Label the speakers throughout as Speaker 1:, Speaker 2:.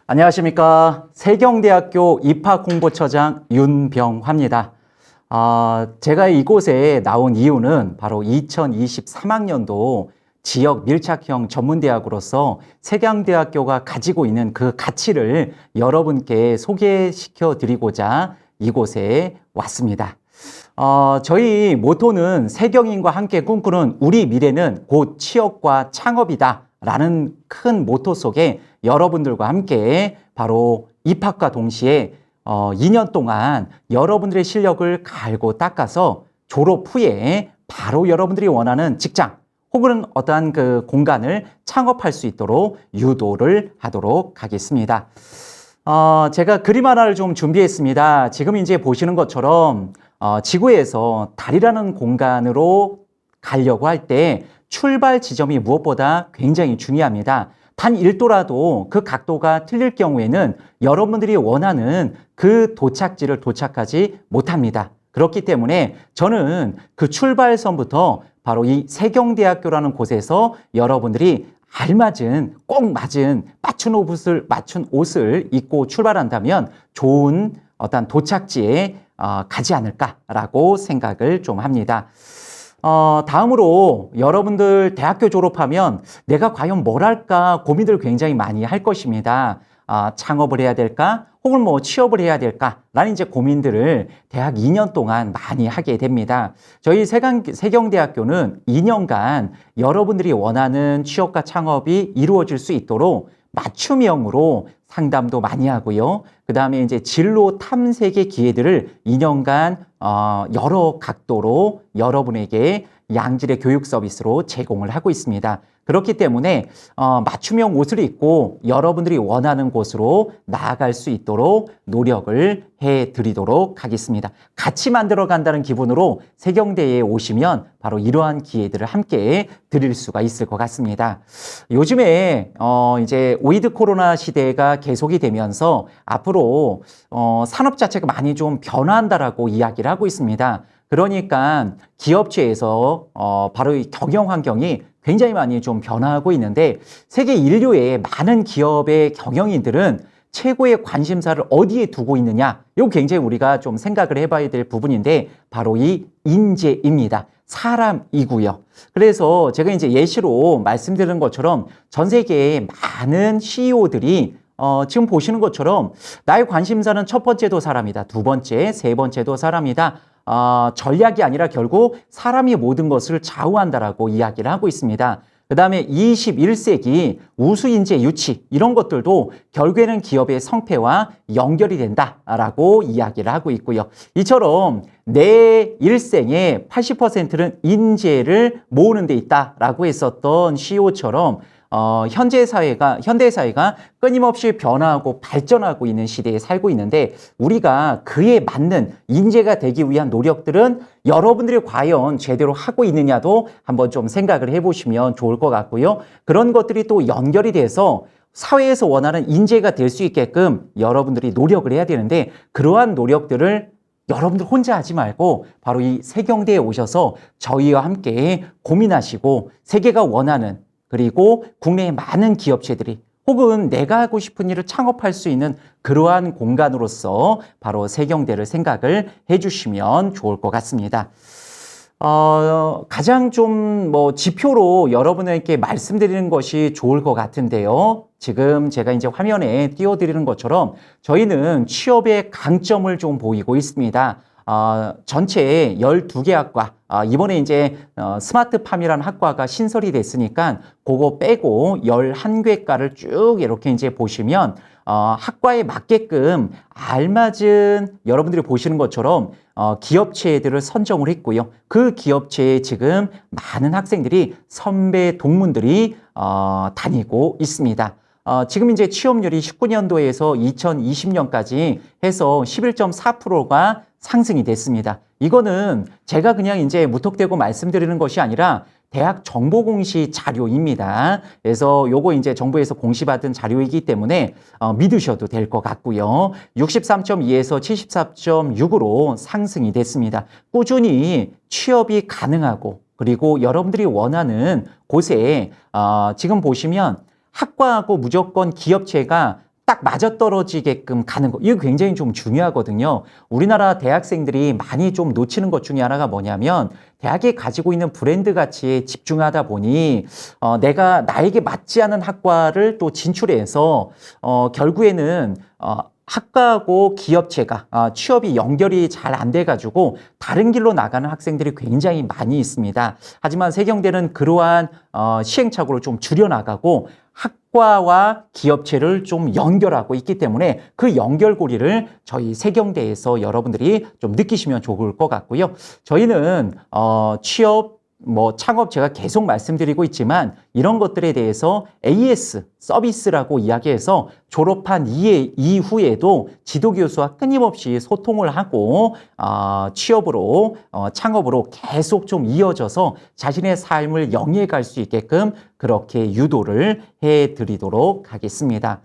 Speaker 1: 안녕하십니까. 세경대학교 입학홍보처장 윤병화입니다. 제가 이곳에 나온 이유는 바로 2023학년도 지역 밀착형 전문대학으로서 세경대학교가 가지고 있는 그 가치를 여러분께 소개시켜 드리고자 이곳에 왔습니다. 저희 모토는 세경인과 함께 꿈꾸는 우리 미래는 곧 취업과 창업이다 라는 큰 모토 속에 여러분들과 함께 바로 입학과 동시에 2년 동안 여러분들의 실력을 갈고 닦아서 졸업 후에 바로 여러분들이 원하는 직장 혹은 어떠한 그 공간을 창업할 수 있도록 유도를 하도록 하겠습니다. 제가 그림 하나를 좀 준비했습니다. 지금 이제 보시는 것처럼 지구에서 달이라는 공간으로 가려고 할 때 출발 지점이 무엇보다 굉장히 중요합니다. 단 1도라도 그 각도가 틀릴 경우에는 여러분들이 원하는 그 도착지를 도착하지 못합니다. 그렇기 때문에 저는 그 출발선부터 바로 이 세경대학교라는 곳에서 여러분들이 알맞은, 꼭 맞은 맞춘 옷을 입고 출발한다면 좋은 어떤 도착지에 가지 않을까라고 생각을 좀 합니다. 다음으로 여러분들 대학교 졸업하면 내가 과연 뭘 할까 고민을 굉장히 많이 할 것입니다. 창업을 해야 될까? 혹은 뭐 취업을 해야 될까? 라는 이제 고민들을 대학 2년 동안 많이 하게 됩니다. 저희 세경대학교는 2년간 여러분들이 원하는 취업과 창업이 이루어질 수 있도록 맞춤형으로 상담도 많이 하고요. 그 다음에 이제 진로 탐색의 기회들을 2년간 여러 각도로 여러분에게 양질의 교육 서비스로 제공을 하고 있습니다. 그렇기 때문에 맞춤형 옷을 입고 여러분들이 원하는 곳으로 나아갈 수 있도록 노력을 해드리도록 하겠습니다. 같이 만들어 간다는 기분으로 세경대에 오시면 바로 이러한 기회들을 함께 드릴 수가 있을 것 같습니다. 요즘에 이제 위드 코로나 시대가 계속이 되면서 앞으로 산업 자체가 많이 좀 변화한다라고 이야기를 하고 있습니다. 그러니까 기업체에서 바로 이 경영 환경이 굉장히 많이 좀 변화하고 있는데 세계 인류의 많은 기업의 경영인들은 최고의 관심사를 어디에 두고 있느냐? 이거 굉장히 우리가 좀 생각을 해봐야 될 부분인데 바로 이 인재입니다. 사람이고요. 그래서 제가 이제 예시로 말씀드린 것처럼 전 세계의 많은 CEO들이 지금 보시는 것처럼 나의 관심사는 첫 번째도 사람이다. 두 번째, 세 번째도 사람이다. 전략이 아니라 결국 사람이 모든 것을 좌우한다라고 이야기를 하고 있습니다. 그 다음에 21세기 우수인재 유치 이런 것들도 결국에는 기업의 성패와 연결이 된다라고 이야기를 하고 있고요. 이처럼 내 일생의 80%는 인재를 모으는 데 있다라고 했었던 CEO처럼 현대 사회가 끊임없이 변화하고 발전하고 있는 시대에 살고 있는데 우리가 그에 맞는 인재가 되기 위한 노력들은 여러분들이 과연 제대로 하고 있느냐도 한번 좀 생각을 해보시면 좋을 것 같고요. 그런 것들이 또 연결이 돼서 사회에서 원하는 인재가 될 수 있게끔 여러분들이 노력을 해야 되는데 그러한 노력들을 여러분들 혼자 하지 말고 바로 이 세경대에 오셔서 저희와 함께 고민하시고 세계가 원하는 그리고 국내의 많은 기업체들이 혹은 내가 하고 싶은 일을 창업할 수 있는 그러한 공간으로서 바로 세경대를 생각을 해주시면 좋을 것 같습니다. 가장 좀 지표로 여러분에게 말씀드리는 것이 좋을 것 같은데요. 지금 제가 이제 화면에 띄워드리는 것처럼 저희는 취업의 강점을 좀 보이고 있습니다. 전체 12개 학과, 이번에 이제 스마트팜이라는 학과가 신설이 됐으니까 그거 빼고 11개과를 쭉 이렇게 이제 보시면 학과에 맞게끔 알맞은 여러분들이 보시는 것처럼 기업체들을 선정을 했고요. 그 기업체에 지금 많은 학생들이 선배 동문들이 다니고 있습니다. 지금 이제 취업률이 19년도에서 2020년까지 해서 11.4%가 상승이 됐습니다. 이거는 제가 그냥 이제 무턱대고 말씀드리는 것이 아니라 대학 정보공시 자료입니다. 그래서 요거 이제 정부에서 공시받은 자료이기 때문에 믿으셔도 될 것 같고요. 63.2에서 74.6으로 상승이 됐습니다. 꾸준히 취업이 가능하고 그리고 여러분들이 원하는 곳에 지금 보시면 학과하고 무조건 기업체가 딱 맞아떨어지게끔 가는 거. 이거 굉장히 좀 중요하거든요. 우리나라 대학생들이 많이 좀 놓치는 것 중에 하나가 뭐냐면 대학이 가지고 있는 브랜드 가치에 집중하다 보니 내가 나에게 맞지 않은 학과를 또 진출해서 결국에는 학과하고 기업체가 취업이 연결이 잘 안 돼가지고 다른 길로 나가는 학생들이 굉장히 많이 있습니다. 하지만 세경대는 그러한 시행착오를 좀 줄여나가고 학과와 기업체를 좀 연결하고 있기 때문에 그 연결고리를 저희 세경대에서 여러분들이 좀 느끼시면 좋을 것 같고요. 저희는 취업 창업 제가 계속 말씀드리고 있지만 이런 것들에 대해서 AS 서비스라고 이야기해서 졸업한 이후에도 지도교수와 끊임없이 소통을 하고 취업으로 창업으로 계속 좀 이어져서 자신의 삶을 영위해 갈 수 있게끔 그렇게 유도를 해드리도록 하겠습니다.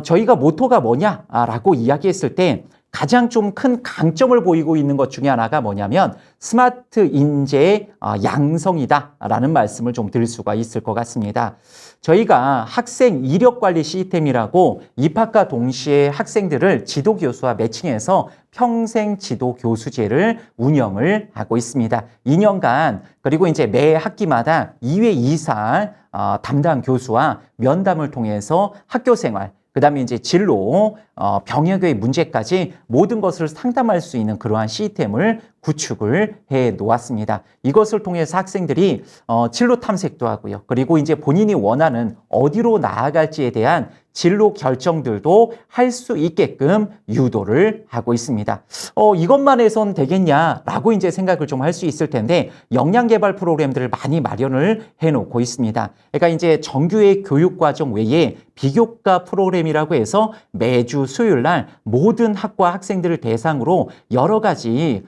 Speaker 1: 저희가 모토가 뭐냐라고 이야기했을 때 가장 좀 큰 강점을 보이고 있는 것 중에 하나가 뭐냐면 스마트 인재의 양성이다라는 말씀을 좀 드릴 수가 있을 것 같습니다. 저희가 학생 이력 관리 시스템이라고 입학과 동시에 학생들을 지도 교수와 매칭해서 평생 지도 교수제를 운영을 하고 있습니다. 2년간 그리고 이제 매 학기마다 2회 이상 담당 교수와 면담을 통해서 학교 생활 그 다음에 이제 진로, 병역의 문제까지 모든 것을 상담할 수 있는 그러한 시스템을 구축을 해 놓았습니다. 이것을 통해서 학생들이 진로 탐색도 하고요. 그리고 이제 본인이 원하는 어디로 나아갈지에 대한 진로 결정들도 할 수 있게끔 유도를 하고 있습니다. 이것만 해선 되겠냐라고 이제 생각을 좀 할 수 있을 텐데 역량 개발 프로그램들을 많이 마련을 해 놓고 있습니다. 그러니까 이제 정규의 교육 과정 외에 비교과 프로그램이라고 해서 매주 수요일 날 모든 학과 학생들을 대상으로 여러 가지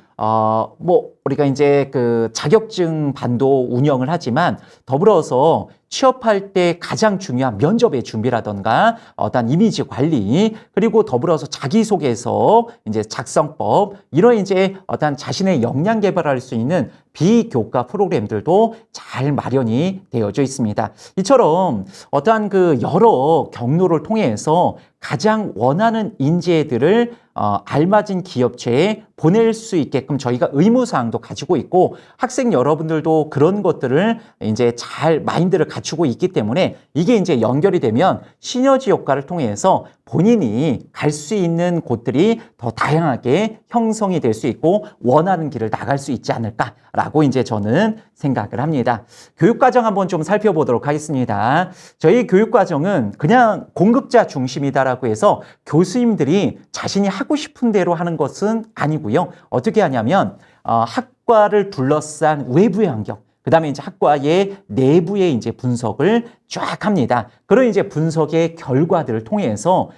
Speaker 1: 우리가 이제 그 자격증 반도 운영을 하지만 더불어서 취업할 때 가장 중요한 면접의 준비라던가 어떤 이미지 관리 그리고 더불어서 자기소개서 이제 작성법 이런 이제 어떤 자신의 역량 개발할 수 있는 비교과 프로그램들도 잘 마련이 되어져 있습니다. 이처럼 어떠한 그 여러 경로를 통해서 가장 원하는 인재들을 알맞은 기업체에 보낼 수 있게끔 저희가 의무사항도 가지고 있고 학생 여러분들도 그런 것들을 이제 잘 마인드를 갖추고 있기 때문에 이게 이제 연결이 되면 시너지 효과를 통해서 본인이 갈 수 있는 곳들이 더 다양하게 형성이 될 수 있고 원하는 길을 나갈 수 있지 않을까라고 이제 저는 생각을 합니다. 교육과정 한번 좀 살펴보도록 하겠습니다. 저희 교육과정은 그냥 공급자 중심이다라고 해서 교수님들이 자신이 하고 싶은 대로 하는 것은 아니고요. 어떻게 하냐면 학과를 둘러싼 외부의 환경 그 다음에 이제 학과의 내부의 이제 분석을 쫙 합니다. 그런 이제 분석의 결과들을 통해서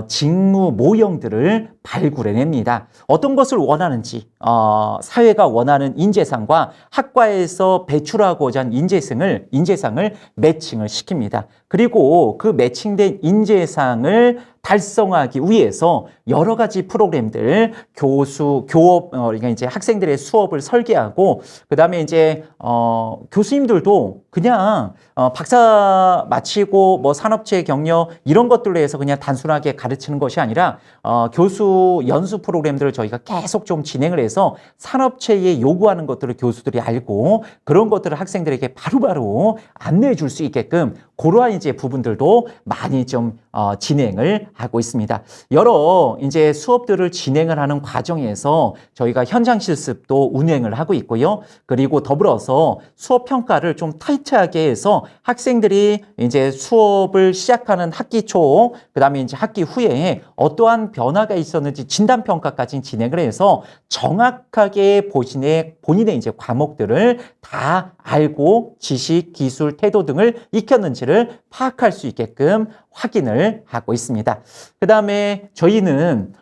Speaker 1: 직무 모형들을 발굴해냅니다. 어떤 것을 원하는지, 사회가 원하는 인재상과 학과에서 배출하고자 하는 인재상을 매칭을 시킵니다. 그리고 그 매칭된 인재상을 달성하기 위해서 여러 가지 프로그램들, 그러니까 이제 학생들의 수업을 설계하고, 그 다음에 이제, 교수님들도 그냥, 박사 마치고 뭐 산업체 경력 이런 것들로 해서 그냥 단순하게 가르치는 것이 아니라, 교수 연수 프로그램들을 저희가 계속 좀 진행을 해서 산업체에 요구하는 것들을 교수들이 알고 그런 것들을 학생들에게 바로바로 안내해 줄 수 있게끔 그러한 이제 부분들도 많이 좀 진행을 하고 있습니다. 여러 이제 수업들을 진행을 하는 과정에서 저희가 현장 실습도 운행을 하고 있고요. 그리고 더불어서 수업 평가를 좀 타이트하게 해서 학생들이 이제 수업을 시작하는 학기 초, 그다음에 이제 학기 후에 어떠한 변화가 있었는지 진단 평가까지 진행을 해서 정확하게 본인의 이제 과목들을 다 알고 지식, 기술, 태도 등을 익혔는지를 파악할 수 있게끔 확인을 하고 있습니다. 그 다음에 저희는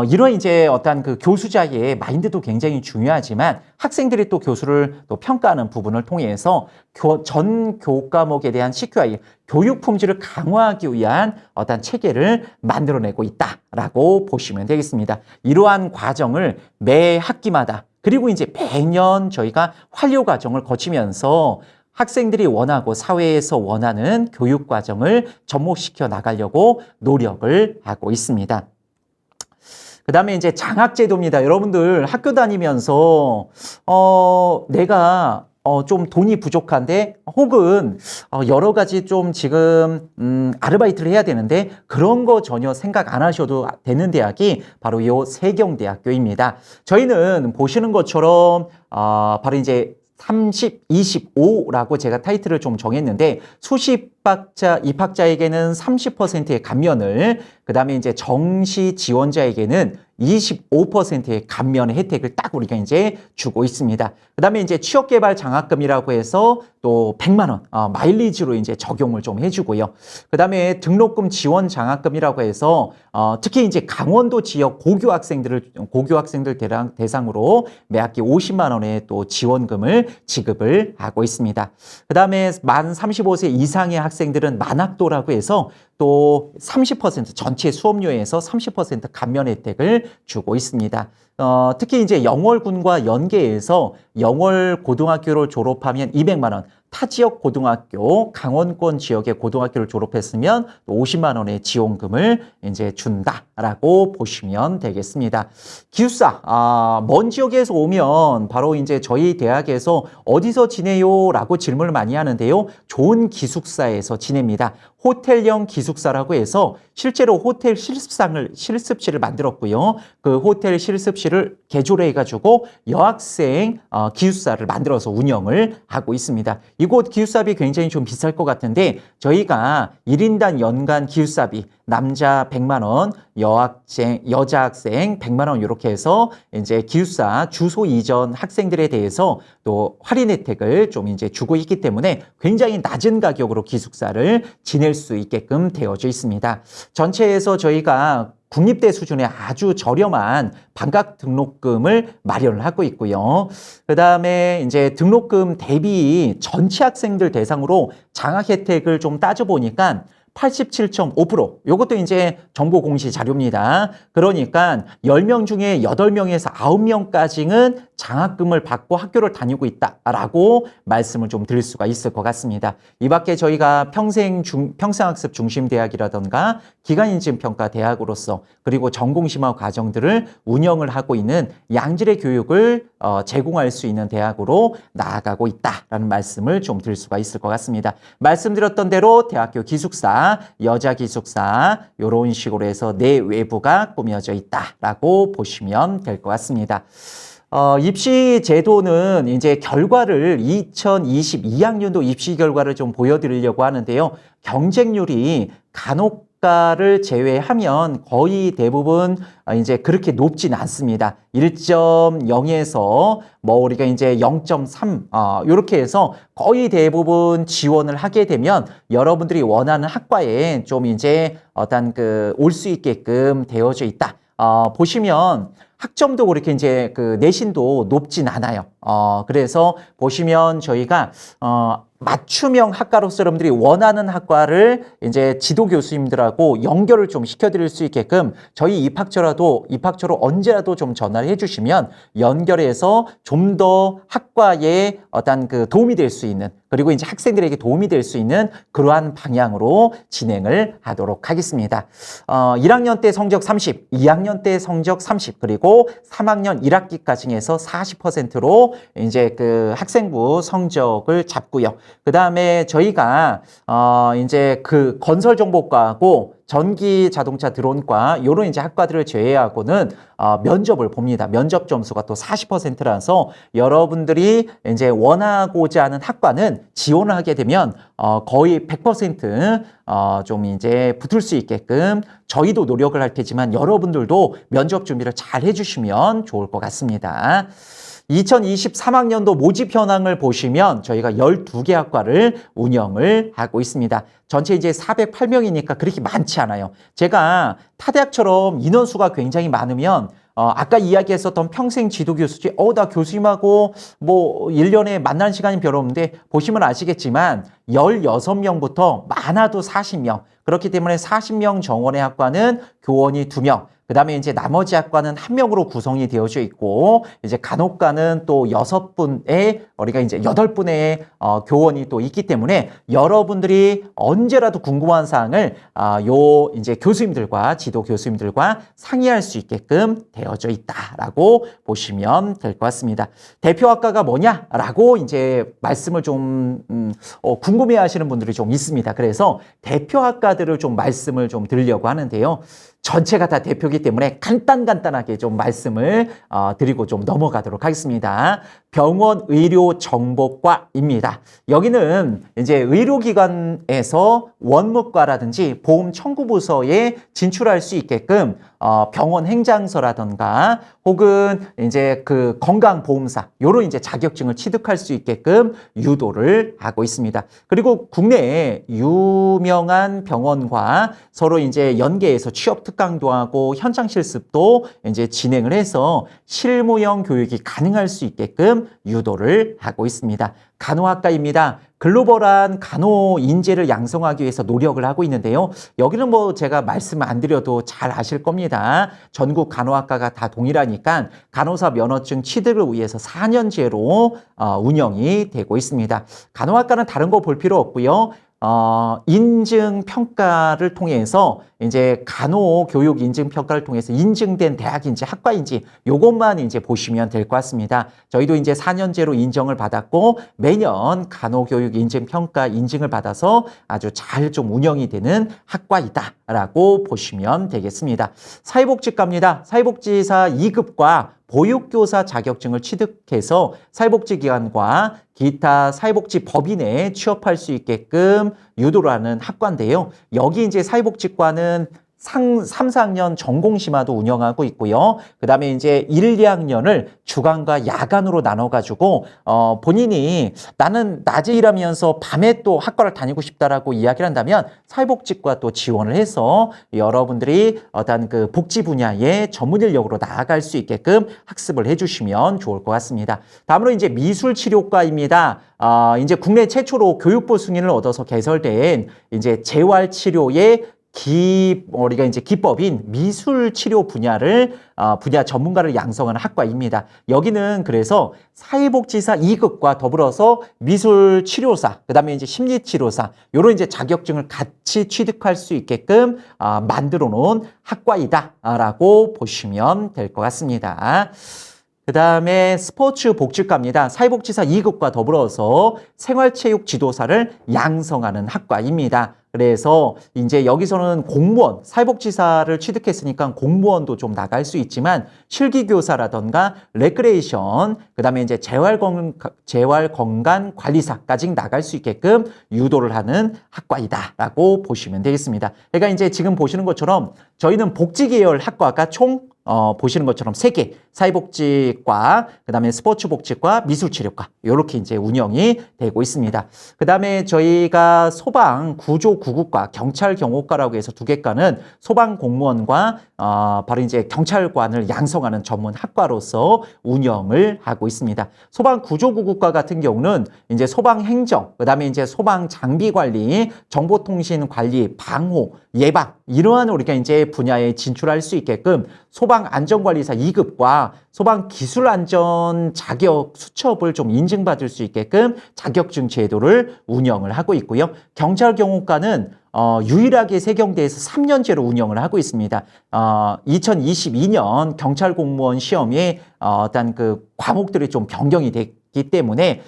Speaker 1: 이런 이제 어떤 그 교수자의 마인드도 굉장히 중요하지만 학생들이 또 교수를 또 평가하는 부분을 통해서 전 교과목에 대한 CQI, 교육 품질을 강화하기 위한 어떤 체계를 만들어내고 있다라고 보시면 되겠습니다. 이러한 과정을 매 학기마다 그리고 이제 매년 저희가 환료 과정을 거치면서 학생들이 원하고 사회에서 원하는 교육 과정을 접목시켜 나가려고 노력을 하고 있습니다. 그 다음에 이제 장학제도입니다. 여러분들 학교 다니면서, 내가 좀 돈이 부족한데 혹은 여러 가지 좀 지금 아르바이트를 해야 되는데 그런 거 전혀 생각 안 하셔도 되는 대학이 바로 요 세경대학교입니다. 저희는 보시는 것처럼 바로 이제 30, 25라고 제가 타이틀을 좀 정했는데 수시박자 입학자에게는 30%의 감면을, 그 다음에 이제 정시 지원자에게는 25%의 감면의 혜택을 딱 우리가 이제 주고 있습니다. 그 다음에 이제 취업개발 장학금이라고 해서 또 100만 원 마일리지로 이제 적용을 좀 해주고요. 그 다음에 등록금 지원 장학금이라고 해서 특히 이제 강원도 지역 고교 학생들 대상으로 매학기 50만 원의 또 지원금을 지급을 하고 있습니다. 그 다음에 만 35세 이상의 학생들은 만학도라고 해서 또 30% 전체 수업료에서 30% 감면 혜택을 주고 있습니다. 특히 이제 영월군과 연계해서 영월 고등학교를 졸업하면 200만 원, 타 지역 고등학교, 강원권 지역의 고등학교를 졸업했으면 50만 원의 지원금을 이제 준다라고 보시면 되겠습니다. 기숙사, 먼 지역에서 오면 바로 이제 저희 대학에서 어디서 지내요? 라고 질문을 많이 하는데요. 좋은 기숙사에서 지냅니다. 호텔형 기숙사라고 해서 실제로 호텔 실습실을 만들었고요. 그 호텔 실습실을 개조를 해가지고 여학생 기숙사를 만들어서 운영을 하고 있습니다. 이곳 기숙사비 굉장히 좀 비쌀 것 같은데 저희가 1인당 연간 기숙사비 남자 100만 원, 여자 학생 100만 원 이렇게 해서 이제 기숙사 주소 이전 학생들에 대해서 또 할인 혜택을 좀 이제 주고 있기 때문에 굉장히 낮은 가격으로 기숙사를 지낼 수 있게끔 되어져 있습니다. 전체에서 저희가 국립대 수준의 아주 저렴한 반값 등록금을 마련을 하고 있고요. 그 다음에 이제 등록금 대비 전체 학생들 대상으로 장학 혜택을 좀 따져보니까 87.5%. 이것도 이제 정보 공시 자료입니다. 그러니까 10명 중에 8명에서 9명까지는 장학금을 받고 학교를 다니고 있다라고 말씀을 좀 드릴 수가 있을 것 같습니다. 이 밖에 저희가 평생학습 중심대학이라던가 기간인증평가 대학으로서 그리고 전공심화 과정들을 운영을 하고 있는 양질의 교육을 제공할 수 있는 대학으로 나아가고 있다라는 말씀을 좀 드릴 수가 있을 것 같습니다. 말씀드렸던 대로 대학교 기숙사, 여자 기숙사 이런 식으로 해서 내외부가 꾸며져 있다라고 보시면 될 것 같습니다. 입시 제도는 이제 결과를 2022학년도 입시 결과를 좀 보여드리려고 하는데요. 경쟁률이 간혹가를 제외하면 거의 대부분 이제 그렇게 높진 않습니다. 1.0에서 뭐 우리가 이제 0.3 이렇게 해서 거의 대부분 지원을 하게 되면 여러분들이 원하는 학과에 좀 이제 어떤 올 수 있게끔 되어져 있다. 보시면 학점도 그렇게 이제 내신도 높진 않아요. 그래서 보시면 저희가 맞춤형 학과로서 여러분들이 원하는 학과를 이제 지도 교수님들하고 연결을 좀 시켜드릴 수 있게끔 저희 입학처로 언제라도 좀 전화를 해주시면 연결해서 좀 더 학과에 어떤 도움이 될 수 있는, 그리고 이제 학생들에게 도움이 될 수 있는 그러한 방향으로 진행을 하도록 하겠습니다. 1학년 때 성적 30, 2학년 때 성적 30, 그리고 3학년 1학기까지 해서 40%로 이제 학생부 성적을 잡고요. 그 다음에 저희가 이제 건설정보과하고 전기 자동차 드론과 요런 이제 학과들을 제외하고는 면접을 봅니다. 면접 점수가 또 40%라서 여러분들이 이제 원하고자 하는 학과는 지원을 하게 되면 거의 100% 좀 이제 붙을 수 있게끔 저희도 노력을 할 테지만 여러분들도 면접 준비를 잘 해주시면 좋을 것 같습니다. 2023학년도 모집 현황을 보시면 저희가 12개 학과를 운영을 하고 있습니다. 전체 이제 408명이니까 그렇게 많지 않아요. 제가 타대학처럼 인원수가 굉장히 많으면 아까 이야기했었던 평생 지도 교수지, 나 교수님하고 뭐 1년에 만나는 시간이 별로 없는데 보시면 아시겠지만 16명부터 많아도 40명. 그렇기 때문에 40명 정원의 학과는 교원이 2명. 그다음에 이제 나머지 학과는 1명으로 구성이 되어져 있고 이제 간호과는 또 6분의 우리가 이제 8분의 교원이 또 있기 때문에 여러분들이 언제라도 궁금한 사항을 요 이제 교수님들과 지도 교수님들과 상의할 수 있게끔 되어져 있다라고 보시면 될 것 같습니다. 대표 학과가 뭐냐라고 이제 말씀을 좀 궁금해하시는 분들이 좀 있습니다. 그래서 대표 학과들을 좀 말씀을 좀 드리려고 하는데요. 전체가 다 대표이기 때문에 간단하게 좀 말씀을 드리고 좀 넘어가도록 하겠습니다. 병원 의료 정보과입니다. 여기는 이제 의료기관에서 원무과라든지 보험 청구 부서에 진출할 수 있게끔 병원 행장서라던가 혹은 이제 그 건강보험사 요런 이제 자격증을 취득할 수 있게끔 유도를 하고 있습니다. 그리고 국내에 유명한 병원과 서로 이제 연계해서 취업 특강도 하고 현장 실습도 이제 진행을 해서 실무형 교육이 가능할 수 있게끔 유도를 하고 있습니다. 간호학과입니다. 글로벌한 간호 인재를 양성하기 위해서 노력을 하고 있는데요. 여기는 뭐 제가 말씀 안 드려도 잘 아실 겁니다. 전국 간호학과가 다 동일하니까 간호사 면허증 취득을 위해서 4년제로 운영이 되고 있습니다. 간호학과는 다른 거 볼 필요 없고요. 인증 평가를 통해서 이제 간호 교육 인증 평가를 통해서 인증된 대학인지 학과인지 요것만 이제 보시면 될 것 같습니다. 저희도 이제 4년제로 인정을 받았고 매년 간호 교육 인증 평가 인증을 받아서 아주 잘 좀 운영이 되는 학과이다라고 보시면 되겠습니다. 사회복지과입니다. 사회복지사 2급과 보육교사 자격증을 취득해서 사회복지기관과 기타 사회복지 법인에 취업할 수 있게끔 유도를 하는 학과인데요. 여기 이제 사회복지과는 3, 4학년 전공심화도 운영하고 있고요. 그 다음에 이제 1, 2학년을 주간과 야간으로 나눠가지고, 본인이 나는 낮에 일하면서 밤에 또 학과를 다니고 싶다라고 이야기를 한다면 사회복지과 또 지원을 해서 여러분들이 어떤 그 복지 분야의 전문 인력으로 나아갈 수 있게끔 학습을 해주시면 좋을 것 같습니다. 다음으로 이제 미술치료과입니다. 이제 국내 최초로 교육부 승인을 얻어서 개설된 이제 재활치료의 우리가 이제 기법인 미술 치료 분야를 분야 전문가를 양성하는 학과입니다. 여기는 그래서 사회복지사 2급과 더불어서 미술 치료사, 그다음에 이제 심리치료사 요런 이제 자격증을 같이 취득할 수 있게끔 만들어 놓은 학과이다라고 보시면 될 것 같습니다. 그 다음에 스포츠 복지과입니다. 사회복지사 2급과 더불어서 생활체육 지도사를 양성하는 학과입니다. 그래서 이제 여기서는 공무원, 사회복지사를 취득했으니까 공무원도 좀 나갈 수 있지만 실기교사라던가 레크레이션, 그 다음에 이제 재활건강관리사까지 나갈 수 있게끔 유도를 하는 학과이다라고 보시면 되겠습니다. 그러니까 이제 지금 보시는 것처럼 저희는 복지계열 학과가 총 보시는 것처럼 3개, 사회복지과, 그 다음에 스포츠복지과, 미술치료과 이렇게 이제 운영이 되고 있습니다. 그 다음에 저희가 소방, 구조, 구급과, 경찰, 경호과라고 해서 2개과는 소방공무원과 바로 이제 경찰관을 양성하는 전문 학과로서 운영을 하고 있습니다. 소방, 구조, 구급과 같은 경우는 이제 소방행정, 그 다음에 이제 소방장비관리, 정보통신관리, 방호, 예방 이러한 우리가 이제 분야에 진출할 수 있게끔 소방안전관리사 2급과 소방기술안전 자격 수첩을 좀 인증받을 수 있게끔 자격증 제도를 운영을 하고 있고요. 경찰경호과는 유일하게 세경대에서 3년제로 운영을 하고 있습니다. 2022년 경찰공무원 시험에 어떤 그 과목들이 좀 변경이 됐기 때문에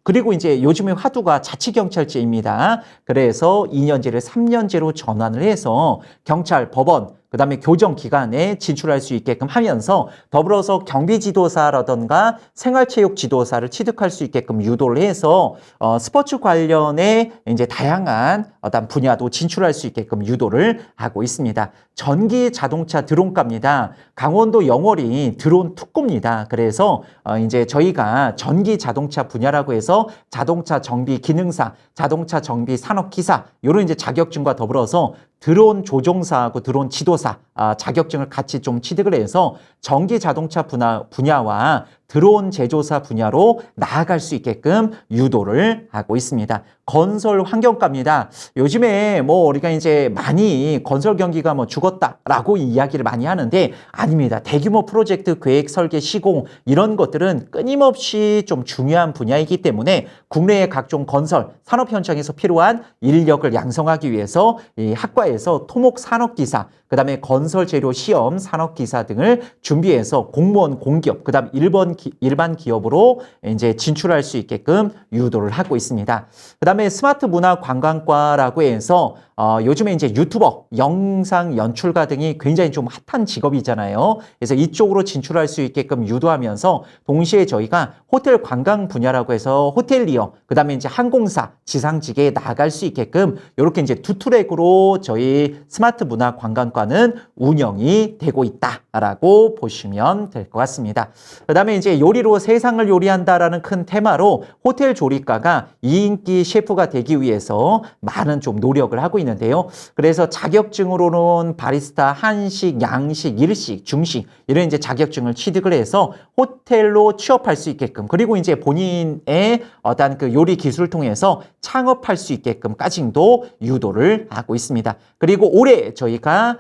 Speaker 1: 그리고 이제 요즘에 화두가 자치경찰제입니다. 그래서 2년제를 3년제로 전환을 해서 경찰, 법원, 그 다음에 교정기관에 진출할 수 있게끔 하면서 더불어서 경비지도사라던가 생활체육지도사를 취득할 수 있게끔 유도를 해서 스포츠 관련의 이제 다양한 어떤 분야도 진출할 수 있게끔 유도를 하고 있습니다. 전기자동차 드론과입니다. 강원도 영월이 드론 특구입니다. 그래서 이제 저희가 전기자동차 분야라고 해서 자동차 정비 기능사, 자동차 정비 산업기사 이런 이제 자격증과 더불어서 드론 조종사하고 드론 지도사 자격증을 같이 좀 취득을 해서 전기 자동차 분야와 드론 제조사 분야로 나아갈 수 있게끔 유도를 하고 있습니다. 건설 환경과입니다. 요즘에 뭐 우리가 이제 많이 건설 경기가 뭐 죽었다라고 이야기를 많이 하는데 아닙니다. 대규모 프로젝트 계획 설계 시공 이런 것들은 끊임없이 좀 중요한 분야이기 때문에 국내의 각종 건설 산업 현장에서 필요한 인력을 양성하기 위해서 이 학과에서 토목 산업기사 그다음에 건설 재료 시험 산업기사 등을 준비해서 공무원 공기업 그다음 일반 기업으로 이제 진출할 수 있게끔 유도를 하고 있습니다. 그다음에 스마트 문화 관광과라고 해서 요즘에 이제 유튜버, 영상 연출가 등이 굉장히 좀 핫한 직업이잖아요. 그래서 이쪽으로 진출할 수 있게끔 유도하면서 동시에 저희가 호텔 관광 분야라고 해서 호텔리어, 그다음에 이제 항공사, 지상직에 나아갈 수 있게끔 이렇게 이제 두 트랙으로 저희 스마트 문화 관광과는 운영이 되고 있다라고 보시면 될 것 같습니다. 그다음에 이제 요리로 세상을 요리한다라는 큰 테마로 호텔 조리과가 2인기 셰프가 되기 위해서 많은 좀 노력을 하고 있는데요. 그래서 자격증으로는 바리스타, 한식, 양식, 일식, 중식 이런 이제 자격증을 취득을 해서 호텔로 취업할 수 있게끔 그리고 이제 본인의 어떤 그 요리 기술을 통해서 창업할 수 있게끔까지도 유도를 하고 있습니다. 그리고 올해 저희가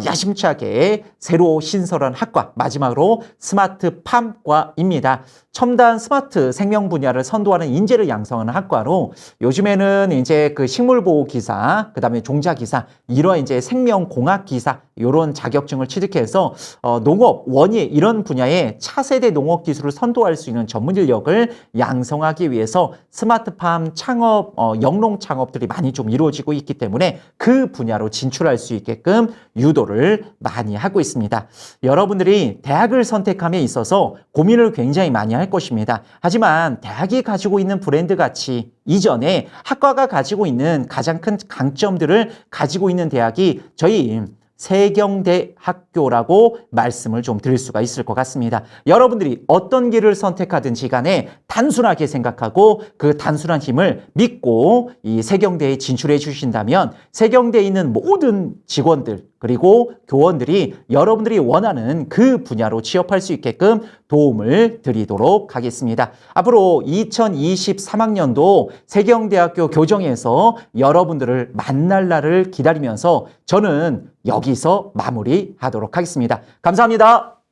Speaker 1: 야심차게 새로 신설한 학과 마지막으로 스마트팜과입니다. 첨단 스마트 생명 분야를 선도하는 인재를 양성하는 학과로 요즘에는 이제 그 식물보호기사, 그다음에 종자기사, 이런 이제 생명공학기사 이런 자격증을 취득해서 농업, 원예 이런 분야의 차세대 농업 기술을 선도할 수 있는 전문 인력을 양성하기 위해서 스마트팜 창업, 영농 창업들이 많이 좀 이루어지고 있기 때문에 그 분야로 진출할 수 있게끔 유도를 많이 하고 있습니다. 여러분들이 대학을 선택함에 있어서 고민을 굉장히 많이 할 것입니다. 하지만 대학이 가지고 있는 브랜드 가치 이전에 학과가 가지고 있는 가장 큰 강점들을 가지고 있는 대학이 저희 세경대학교라고 말씀을 좀 드릴 수가 있을 것 같습니다. 여러분들이 어떤 길을 선택하든지 간에 단순하게 생각하고 그 단순한 힘을 믿고 이 세경대에 진출해 주신다면 세경대에 있는 모든 직원들 그리고 교원들이 여러분들이 원하는 그 분야로 취업할 수 있게끔 도움을 드리도록 하겠습니다. 앞으로 2023학년도 세경대학교 교정에서 여러분들을 만날 날을 기다리면서 저는 여기서 마무리하도록 하겠습니다. 감사합니다.